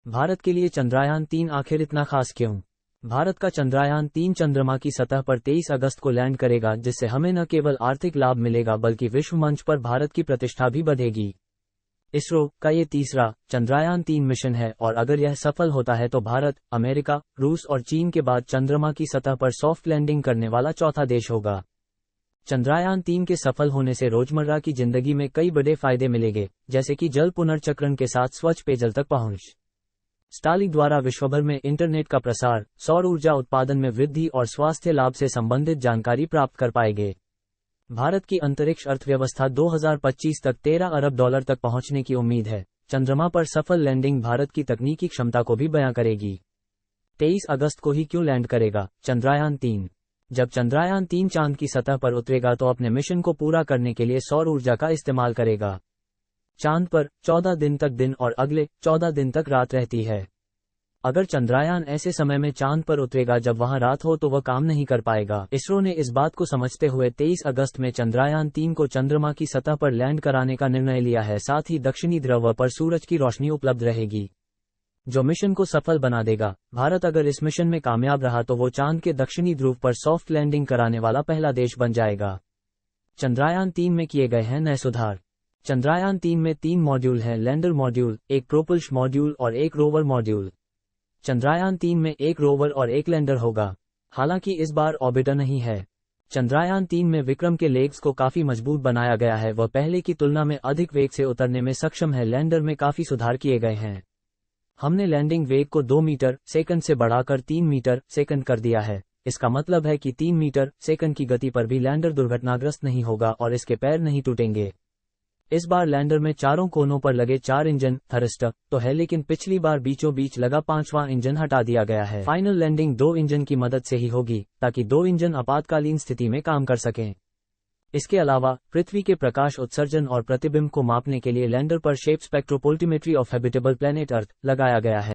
भारत के लिए चंद्रयान-3 आखिर इतना खास क्यों? भारत का चंद्रयान-3 चंद्रमा की सतह पर 23 अगस्त को लैंड करेगा, जिससे हमें न केवल आर्थिक लाभ मिलेगा बल्कि विश्व मंच पर भारत की प्रतिष्ठा भी बढ़ेगी। इसरो का ये तीसरा चंद्रयान-3 मिशन है और अगर यह सफल होता है तो भारत, अमेरिका, रूस और चीन के बाद चंद्रमा की सतह पर सॉफ्ट लैंडिंग करने वाला चौथा देश होगा। चंद्रयान-3 के सफल होने से रोजमर्रा की जिंदगी में कई बड़े फायदे मिलेंगे, जैसे कि जल पुनर्चक्रण के साथ स्वच्छ पेयजल तक पहुंच, स्टारलिंक द्वारा विश्वभर में इंटरनेट का प्रसार, सौर ऊर्जा उत्पादन में वृद्धि और स्वास्थ्य लाभ से संबंधित जानकारी प्राप्त कर पाएंगे। भारत की अंतरिक्ष अर्थव्यवस्था 2025 तक $13 अरब तक पहुंचने की उम्मीद है। चंद्रमा पर सफल लैंडिंग भारत की तकनीकी क्षमता को भी बयां करेगी। 23 अगस्त को ही क्यों लैंड करेगा चंद्रयान-3? जब चंद्रयान-3 चांद की सतह पर उतरेगा तो अपने मिशन को पूरा करने के लिए सौर ऊर्जा का इस्तेमाल करेगा। चांद पर 14 दिन तक दिन और अगले 14 दिन तक रात रहती है। अगर चंद्रयान ऐसे समय में चांद पर उतरेगा जब वहां रात हो तो वह काम नहीं कर पाएगा। इसरो ने इस बात को समझते हुए 23 अगस्त में चंद्रयान-3 को चंद्रमा की सतह पर लैंड कराने का निर्णय लिया है। साथ ही दक्षिणी ध्रुव पर सूरज की रोशनी उपलब्ध रहेगी, जो मिशन को सफल बना देगा। भारत अगर इस मिशन में कामयाब रहा तो वो चांद के दक्षिणी ध्रुव पर सॉफ्ट लैंडिंग कराने वाला पहला देश बन जाएगा। चंद्रयान-3 में किए गए हैं नए सुधार। चंद्रयान-3 में 3 मॉड्यूल हैं: लैंडर मॉड्यूल, एक प्रोपल्श मॉड्यूल और एक रोवर मॉड्यूल। चंद्रयान-3 में एक रोवर और एक लैंडर होगा, हालांकि इस बार ऑर्बिटर नहीं है। चंद्रयान-3 में विक्रम के लेग्स को काफी मजबूत बनाया गया है, वह पहले की तुलना में अधिक वेग से उतरने में सक्षम है। लैंडर में काफी सुधार किए गए हैं। हमने लैंडिंग वेग को 2 मीटर सेकंड से बढ़ाकर 3 मीटर सेकंड कर दिया है। इसका मतलब है कि 3 मीटर सेकंड की गति पर भी लैंडर दुर्घटनाग्रस्त नहीं होगा और इसके पैर नहीं टूटेंगे। इस बार लैंडर में चारों कोनों पर लगे 4 इंजन थरस्टर तो है, लेकिन पिछली बार बीचों बीच लगा 5वां इंजन हटा दिया गया है। फाइनल लैंडिंग 2 इंजन की मदद से ही होगी, ताकि 2 इंजन आपातकालीन स्थिति में काम कर सकें। इसके अलावा पृथ्वी के प्रकाश उत्सर्जन और प्रतिबिंब को मापने के लिए लैंडर पर shape स्पेक्ट्रोपोल्टीमेट्री of habitable planet earth लगाया गया है।